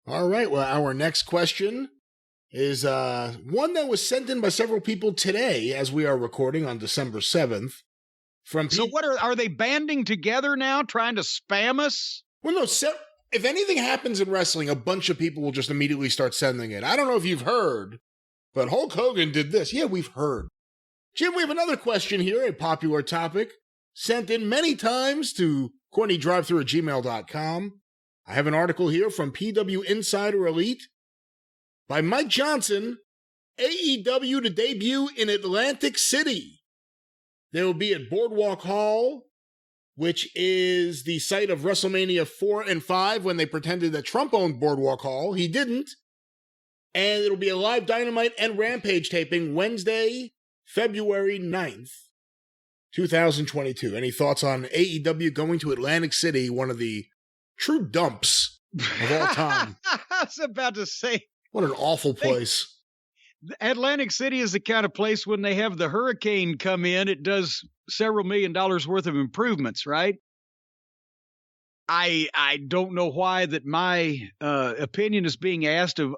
All right. Well, our next question is one that was sent in by several people today as we are recording on December 7th. So what are they banding together now trying to spam us? Well, no, if anything happens in wrestling, a bunch of people will just immediately start sending it. I don't know if you've heard, but Hulk Hogan did this. Yeah, we've heard. Jim, we have another question here, a popular topic, sent in many times to CornyDriveThru@gmail.com. I have an article here from PW Insider Elite by Mike Johnson, AEW to debut in Atlantic City. They will be at Boardwalk Hall, which is the site of WrestleMania 4 and 5 when they pretended that Trump owned Boardwalk Hall. He didn't. And it'll be a live Dynamite and Rampage taping Wednesday, February 9th, 2022. Any thoughts on AEW going to Atlantic City, one of the true dumps of all time? I was about to say. What an awful place. Atlantic City is the kind of place when they have the hurricane come in, it does several $1 million worth of improvements, right? I don't know why that my opinion is being asked of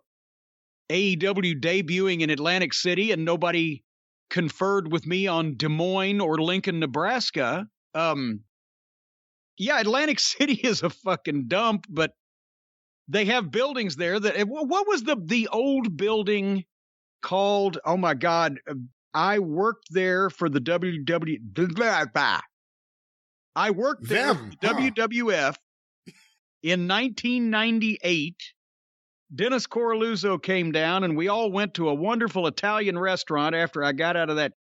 AEW debuting in Atlantic City and nobody conferred with me on Des Moines or Lincoln, Nebraska. Yeah, Atlantic City is a fucking dump, but they have buildings there that, what was the old building called? Oh my God. I worked there for the I worked there for the WWF in 1998. Dennis Coralluzzo came down and we all went to a wonderful Italian restaurant after I got out of that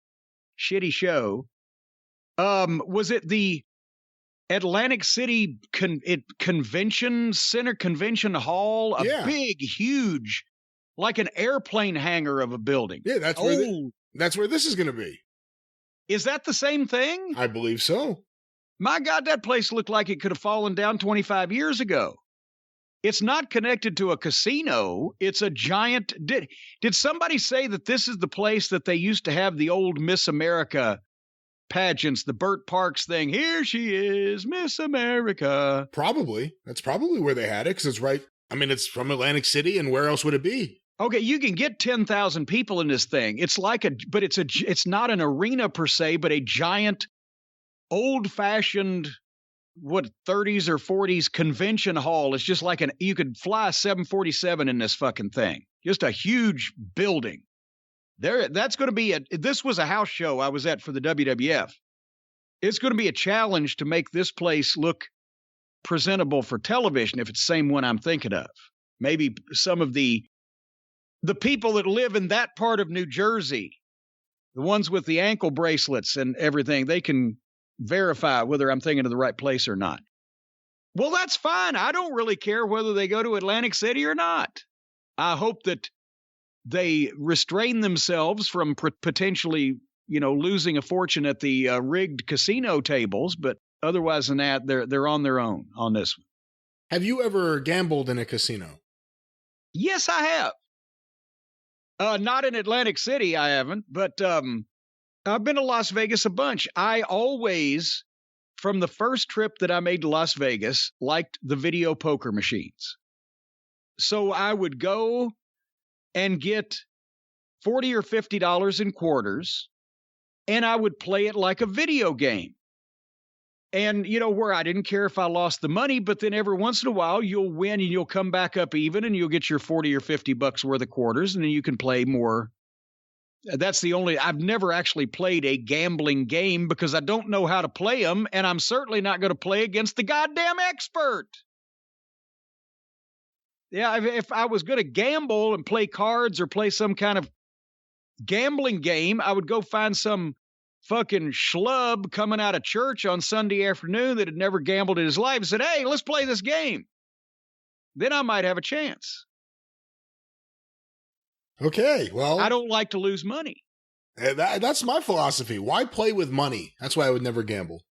shitty show. Was it the Atlantic City Convention Center, Convention Hall? A big, huge, like an airplane hangar of a building. Yeah, that's where this is going to be. Is that the same thing? I believe so. My God, that place looked like it could have fallen down 25 years ago. It's not connected to a casino. It's a giant. Did somebody say that this is the place that they used to have the old Miss America pageants, the Burt Parks thing? Here she is, Miss America. Probably. That's probably where they had it, because it's right. I mean, it's from Atlantic City, and where else would it be? Okay, you can get 10,000 people in this thing. It's like it's not an arena per se, but a giant, old-fashioned, 30s or 40s convention hall. It's just like you could fly a 747 in this fucking thing. Just a huge building. That's going to be this was a house show I was at for the WWF. It's going to be a challenge to make this place look presentable for television if it's the same one I'm thinking of. Maybe some of the people that live in that part of New Jersey, the ones with the ankle bracelets and everything, they can verify whether I'm thinking of the right place or not. Well, that's fine. I don't really care whether they go to Atlantic City or not. I hope that they restrain themselves from potentially, losing a fortune at the rigged casino tables. But otherwise than that, they're on their own on this one. Have you ever gambled in a casino? Yes, I have. Not in Atlantic City, I haven't, but I've been to Las Vegas a bunch. I always, from the first trip that I made to Las Vegas, liked the video poker machines. So I would go and get $40 or $50 in quarters, and I would play it like a video game. And, where I didn't care if I lost the money, but then every once in a while you'll win and you'll come back up even and you'll get your 40 or 50 bucks worth of quarters and then you can play more. I've never actually played a gambling game because I don't know how to play them, and I'm certainly not going to play against the goddamn expert. Yeah, if I was going to gamble and play cards or play some kind of gambling game, I would go find some fucking schlub coming out of church on Sunday afternoon that had never gambled in his life and said, hey, let's play this game. Then I might have a chance. Okay, well, I don't like to lose money. That's my philosophy. Why play with money? That's why I would never gamble.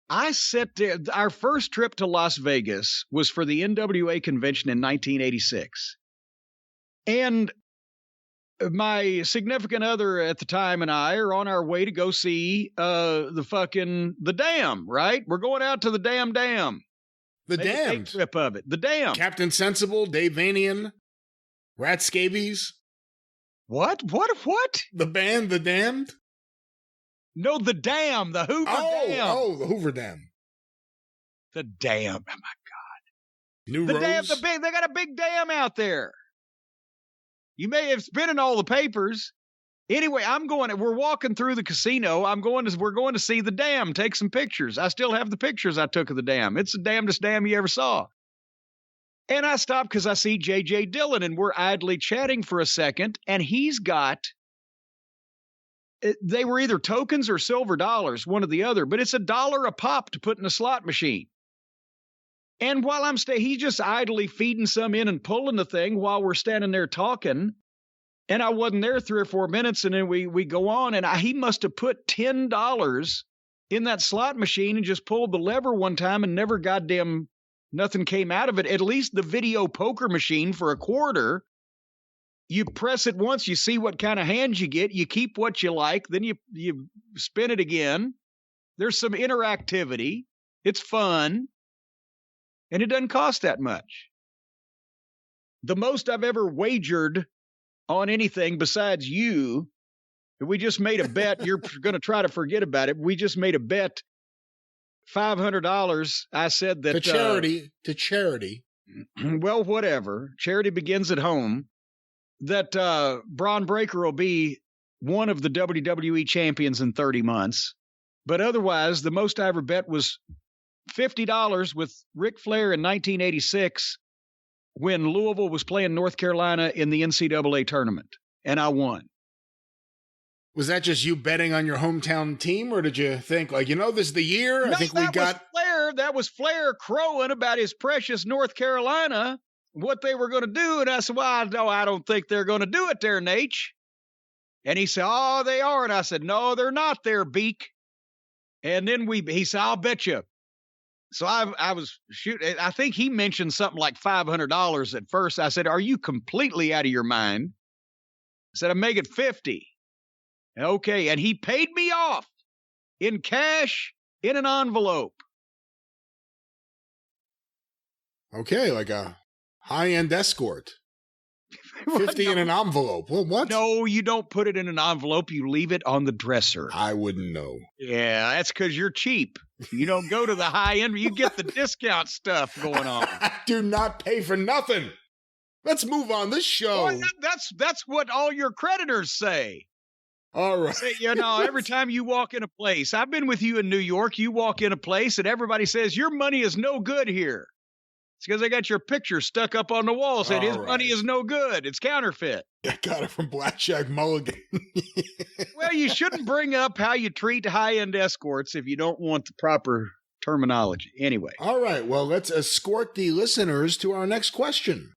I sat there. Our first trip to Las Vegas was for the NWA convention in 1986. And my significant other at the time and I are on our way to go see the dam, right? We're going out to the dam. The Make a day Damned. trip of it. The Damned. Captain Sensible, Dave Vanian, Rat Scabies. What? The band, The Damned. No, the Dam. The Hoover Dam. Oh, the Hoover Dam. The Dam. Oh, my God. New The Rose. dam, they got a big dam out there. You may have been in all the papers. Anyway, we're walking through the casino. We're going to see the dam, take some pictures. I still have the pictures I took of the dam. It's the damnedest dam you ever saw. And I stopped because I see J.J. Dillon, and we're idly chatting for a second, and he's got, they were either tokens or silver dollars, one or the other, but it's $1 a pop to put in a slot machine. And while he's just idly feeding some in and pulling the thing while we're standing there talking. And I wasn't there 3 or 4 minutes, and then we go on, and he must have put $10 in that slot machine and just pulled the lever one time and never nothing came out of it. At least the video poker machine for $0.25, you press it once, you see what kind of hands you get, you keep what you like, then you spin it again. There's some interactivity. It's fun, and it doesn't cost that much. The most I've ever wagered on anything besides you, we just made a bet. You're going to try to forget about it. We just made a bet, $500. I said that to charity. Well, whatever. Charity begins at home. That Braun Breaker will be one of the WWE champions in 30 months. But otherwise, the most I ever bet was $50 with Ric Flair in 1986. When Louisville was playing North Carolina in the NCAA tournament, and I won. Was that just you betting on your hometown team, or did you think, this is the year? No, I think we got Flair. That was Flair crowing about his precious North Carolina, what they were going to do. And I said, well, I don't think they're going to do it there, Nate. And he said, oh, they are. And I said, no, they're not there, Beak. And then he said, I'll bet you. So I was shooting. I think he mentioned something like $500 at first. I said, are you completely out of your mind? I said, I'm making 50. Okay. And he paid me off in cash in an envelope. Okay. Like a high-end escort. 50 in an envelope. Well, what? No, you don't put it in an envelope. You leave it on the dresser. I wouldn't know. Yeah, that's because you're cheap. You don't go to the high end. You get the discount stuff going on. I do not pay for nothing. Let's move on this show. Boy, that's what all your creditors say. All right. Say, every time you walk in a place, I've been with you in New York, you walk in a place and everybody says, your money is no good here. It's because they got your picture stuck up on the wall saying his money is no good. It's counterfeit. I got it from Blackjack Mulligan. Well, you shouldn't bring up how you treat high-end escorts if you don't want the proper terminology. Anyway. All right. Well, let's escort the listeners to our next question.